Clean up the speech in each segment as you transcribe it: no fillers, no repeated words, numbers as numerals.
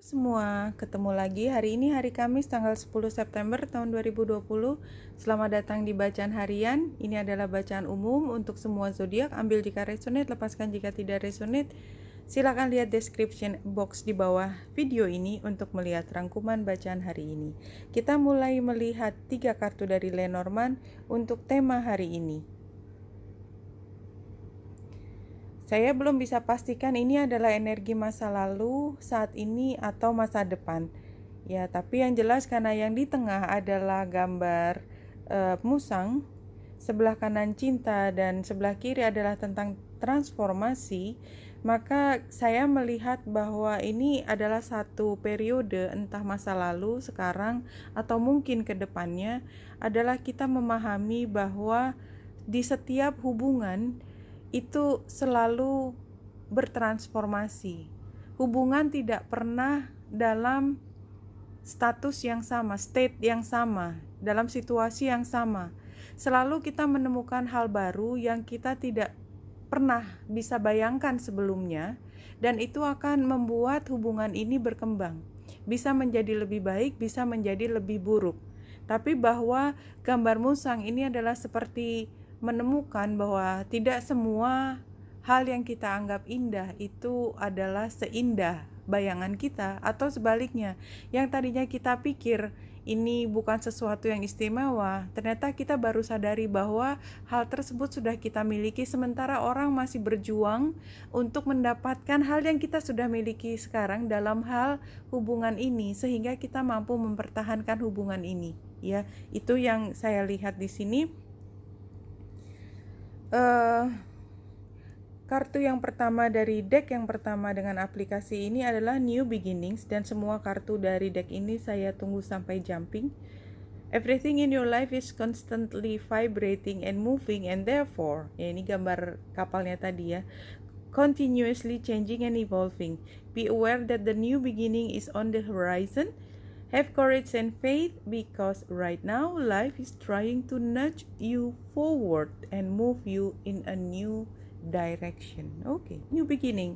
Semua, ketemu lagi. Hari ini hari Kamis tanggal 10 September tahun 2020. Selamat datang di bacaan harian. Ini adalah bacaan umum untuk semua zodiak. Ambil jika resonate, lepaskan jika tidak resonate. Silakan lihat description box di bawah video ini untuk melihat rangkuman bacaan hari ini. Kita mulai melihat 3 kartu dari Lenormand untuk tema hari ini. Saya belum bisa pastikan ini adalah energi masa lalu, saat ini, atau masa depan. Ya, tapi yang jelas karena yang di tengah adalah gambar musang, sebelah kanan cinta, dan sebelah kiri adalah tentang transformasi, maka saya melihat bahwa ini adalah satu periode, entah masa lalu, sekarang, atau mungkin ke depannya, adalah kita memahami bahwa di setiap hubungan itu selalu bertransformasi. Hubungan tidak pernah dalam status yang sama, state yang sama, dalam situasi yang sama. Selalu kita menemukan hal baru yang kita tidak pernah bisa bayangkan sebelumnya, dan itu akan membuat hubungan ini berkembang. Bisa menjadi lebih baik, bisa menjadi lebih buruk. Tapi bahwa gambar musang ini adalah seperti menemukan bahwa tidak semua hal yang kita anggap indah itu adalah seindah bayangan kita, atau sebaliknya, yang tadinya kita pikir ini bukan sesuatu yang istimewa, ternyata kita baru sadari bahwa hal tersebut sudah kita miliki, sementara orang masih berjuang untuk mendapatkan hal yang kita sudah miliki sekarang dalam hal hubungan ini, sehingga kita mampu mempertahankan hubungan ini. Ya, itu yang saya lihat di sini. Kartu yang pertama dari deck yang pertama dengan aplikasi ini adalah New Beginnings, dan semua kartu dari deck ini saya tunggu sampai jumping. Everything in your life is constantly vibrating and moving, and therefore, ya ini gambar kapalnya tadi ya, continuously changing and evolving. Be aware that the new beginning is on the horizon. Have courage and faith, because right now life is trying to nudge you forward and move you in a new direction. Okay, new beginning.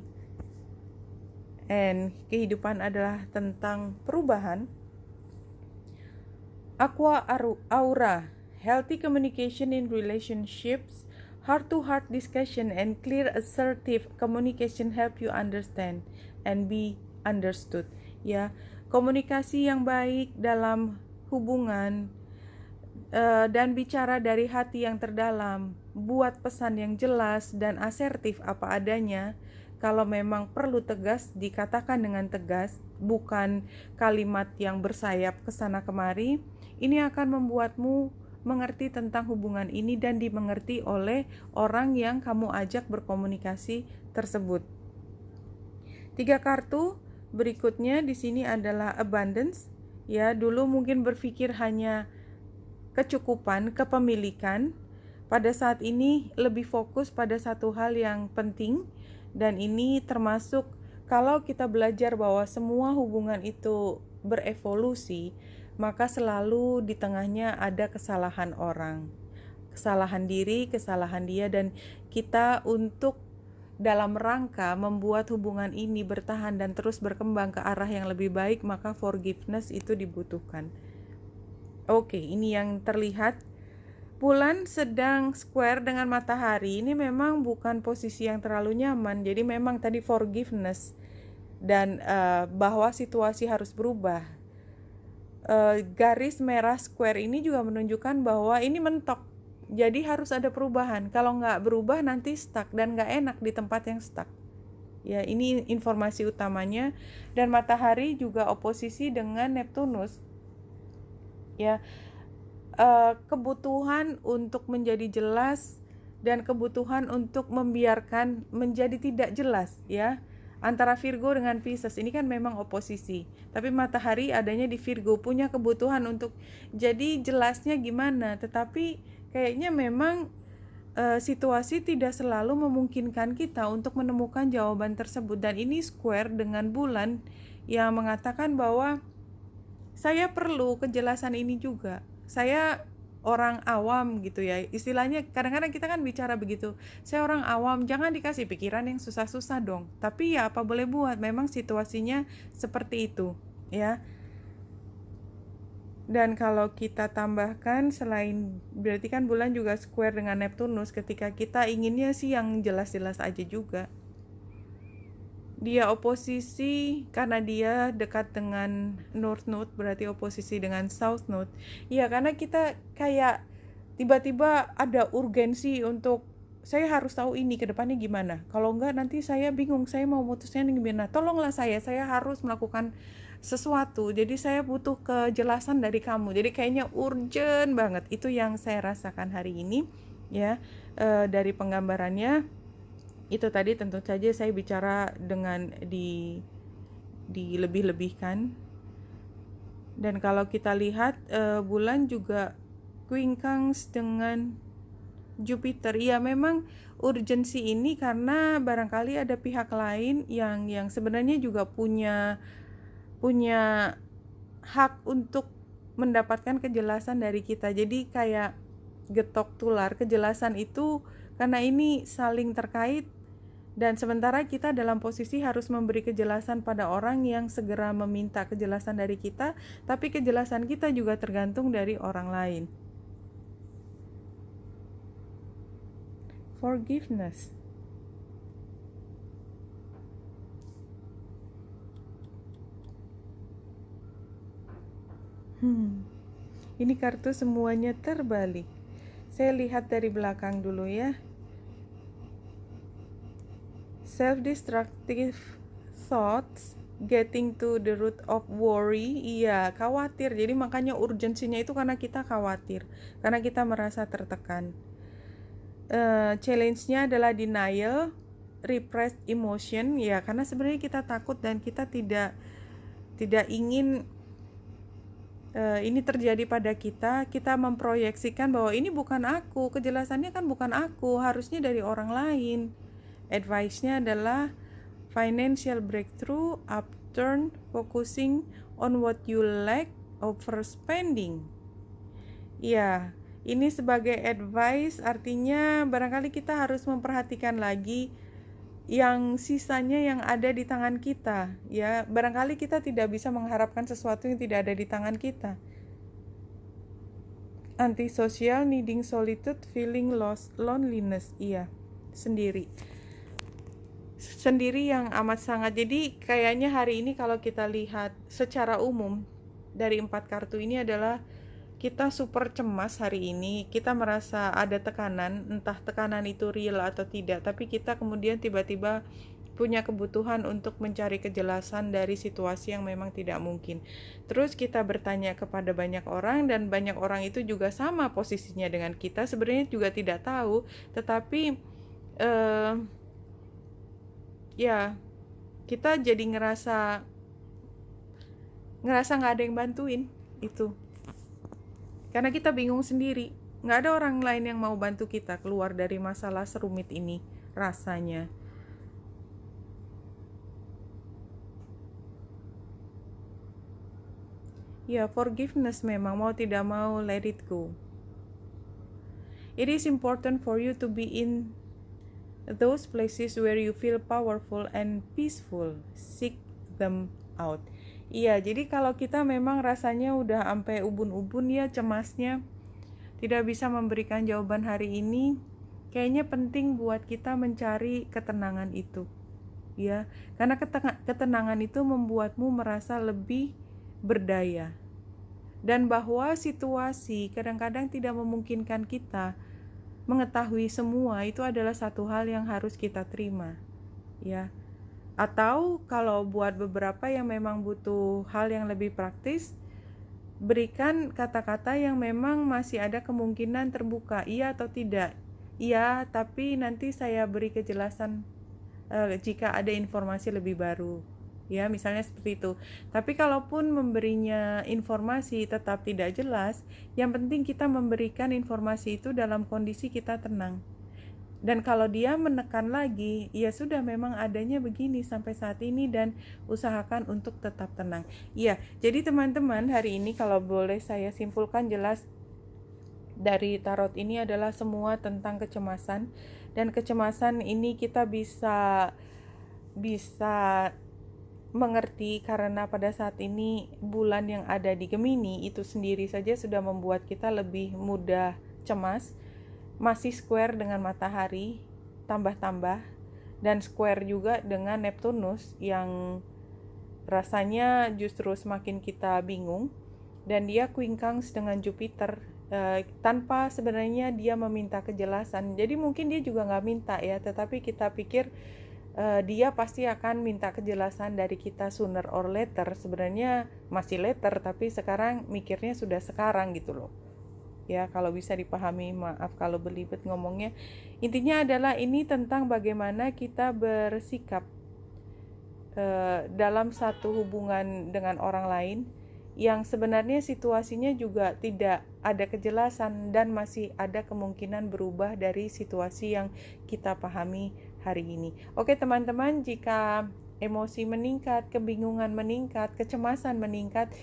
And kehidupan adalah tentang perubahan. Aqua Aura, healthy communication in relationships, heart-to-heart discussion and clear assertive communication help you understand and be understood. Ya, komunikasi yang baik dalam hubungan dan bicara dari hati yang terdalam, buat pesan yang jelas dan asertif apa adanya. Kalau memang perlu tegas, dikatakan dengan tegas, bukan kalimat yang bersayap kesana kemari. Ini akan membuatmu mengerti tentang hubungan ini dan dimengerti oleh orang yang kamu ajak berkomunikasi tersebut. 3 kartu berikutnya di sini adalah abundance. Ya, dulu mungkin berpikir hanya kecukupan, kepemilikan. Pada saat ini lebih fokus pada satu hal yang penting, dan ini termasuk kalau kita belajar bahwa semua hubungan itu berevolusi, maka selalu di tengahnya ada kesalahan orang, kesalahan diri, kesalahan dia, dan kita untuk dalam rangka membuat hubungan ini bertahan dan terus berkembang ke arah yang lebih baik, maka forgiveness itu dibutuhkan. Oke, ini yang terlihat. Bulan sedang square dengan matahari. Ini memang bukan posisi yang terlalu nyaman. Jadi memang tadi forgiveness dan bahwa situasi harus berubah. Garis merah square ini juga menunjukkan bahwa ini mentok. Jadi harus ada perubahan. Kalau nggak berubah nanti stuck dan nggak enak di tempat yang stuck. Ya, ini informasi utamanya. Dan matahari juga oposisi dengan Neptunus. Ya, kebutuhan untuk menjadi jelas dan kebutuhan untuk membiarkan menjadi tidak jelas, ya, antara Virgo dengan Pisces. Ini kan memang oposisi, tapi matahari adanya di Virgo, punya kebutuhan untuk jadi jelasnya gimana, tetapi kayaknya memang situasi tidak selalu memungkinkan kita untuk menemukan jawaban tersebut. Dan ini square dengan bulan yang mengatakan bahwa saya perlu kejelasan ini juga. Saya orang awam gitu ya. Istilahnya kadang-kadang kita kan bicara begitu, saya orang awam, jangan dikasih pikiran yang susah-susah dong. Tapi ya apa boleh buat, memang situasinya seperti itu ya. Dan kalau kita tambahkan, selain berarti kan bulan juga square dengan Neptunus, ketika kita inginnya sih yang jelas-jelas aja juga. Dia oposisi karena dia dekat dengan North Node, berarti oposisi dengan South Node. Ya karena kita kayak tiba-tiba ada urgensi untuk saya harus tahu ini ke depannya gimana. Kalau enggak nanti saya bingung, saya mau mutusnya gimana. Tolonglah saya harus melakukan sesuatu. Jadi saya butuh kejelasan dari kamu. Jadi kayaknya urgent banget. Itu yang saya rasakan hari ini ya. Dari penggambarannya itu tadi tentu saja saya bicara dengan dilebih-lebihkan. Dan kalau kita lihat bulan juga quincunx dengan Jupiter. Ya memang urgensi ini karena barangkali ada pihak lain yang sebenarnya juga punya hak untuk mendapatkan kejelasan dari kita. Jadi kayak getok tular, kejelasan itu karena ini saling terkait. Dan sementara kita dalam posisi harus memberi kejelasan pada orang yang segera meminta kejelasan dari kita, tapi kejelasan kita juga tergantung dari orang lain. Forgiveness. Ini kartu semuanya terbalik. Saya lihat dari belakang dulu ya. Self-destructive thoughts, getting to the root of worry. Iya, khawatir. Jadi makanya urgensinya itu karena kita khawatir, karena kita merasa tertekan. Challenge-nya adalah denial, repressed emotion. Ya, karena sebenarnya kita takut dan kita tidak ingin ini terjadi pada kita. Kita memproyeksikan bahwa ini bukan aku, kejelasannya kan bukan aku, harusnya dari orang lain. Advice-nya adalah financial breakthrough, upturn, focusing on what you lack, overspending. Ya, ini sebagai advice artinya barangkali kita harus memperhatikan lagi yang sisanya yang ada di tangan kita. Ya, barangkali kita tidak bisa mengharapkan sesuatu yang tidak ada di tangan kita. Antisocial, needing solitude, feeling lost, loneliness. Iya, sendiri yang amat sangat. Jadi kayaknya hari ini kalau kita lihat secara umum dari 4 kartu ini adalah kita super cemas hari ini. Kita merasa ada tekanan, entah tekanan itu real atau tidak, tapi kita kemudian tiba-tiba punya kebutuhan untuk mencari kejelasan dari situasi yang memang tidak mungkin. Terus kita bertanya kepada banyak orang, dan banyak orang itu juga sama posisinya dengan kita, sebenarnya juga tidak tahu, tetapi ya kita jadi ngerasa nggak ada yang bantuin itu, karena kita bingung sendiri, nggak ada orang lain yang mau bantu kita keluar dari masalah serumit ini rasanya. Ya, forgiveness memang mau tidak mau let it go. It is important for you to be in those places where you feel powerful and peaceful. Seek them out. Iya, jadi kalau kita memang rasanya udah sampai ubun-ubun ya cemasnya, tidak bisa memberikan jawaban hari ini, kayaknya penting buat kita mencari ketenangan itu. Ya, karena ketenangan itu membuatmu merasa lebih berdaya. Dan bahwa situasi kadang-kadang tidak memungkinkan kita mengetahui semua, itu adalah satu hal yang harus kita terima, ya. Atau kalau buat beberapa yang memang butuh hal yang lebih praktis, berikan kata-kata yang memang masih ada kemungkinan terbuka, iya atau tidak. Iya, tapi nanti saya beri kejelasan jika ada informasi lebih baru. Ya, misalnya seperti itu. Tapi kalaupun memberinya informasi tetap tidak jelas, yang penting kita memberikan informasi itu dalam kondisi kita tenang. Dan kalau dia menekan lagi, ya sudah, memang adanya begini sampai saat ini, dan usahakan untuk tetap tenang. Iya, jadi teman-teman hari ini kalau boleh saya simpulkan jelas, dari tarot ini adalah semua tentang kecemasan, dan kecemasan ini kita bisa mengerti karena pada saat ini bulan yang ada di Gemini itu sendiri saja sudah membuat kita lebih mudah cemas. Masih square dengan matahari tambah-tambah, dan square juga dengan Neptunus yang rasanya justru semakin kita bingung, dan dia quincunx dengan Jupiter tanpa sebenarnya dia meminta kejelasan. Jadi mungkin dia juga nggak minta ya, tetapi kita pikir dia pasti akan minta kejelasan dari kita sooner or later. Sebenarnya masih later, tapi sekarang mikirnya sudah sekarang gitu loh. Ya, kalau bisa dipahami, maaf kalau belibet ngomongnya. Intinya adalah ini tentang bagaimana kita bersikap dalam satu hubungan dengan orang lain yang sebenarnya situasinya juga tidak ada kejelasan dan masih ada kemungkinan berubah dari situasi yang kita pahami hari ini. Oke teman-teman, jika emosi meningkat, kebingungan meningkat, kecemasan meningkat,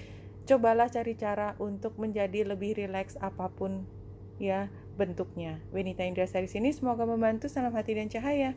cobalah cari cara untuk menjadi lebih rileks apapun ya bentuknya. Wenita Indrasari sini, semoga membantu. Salam hati dan cahaya.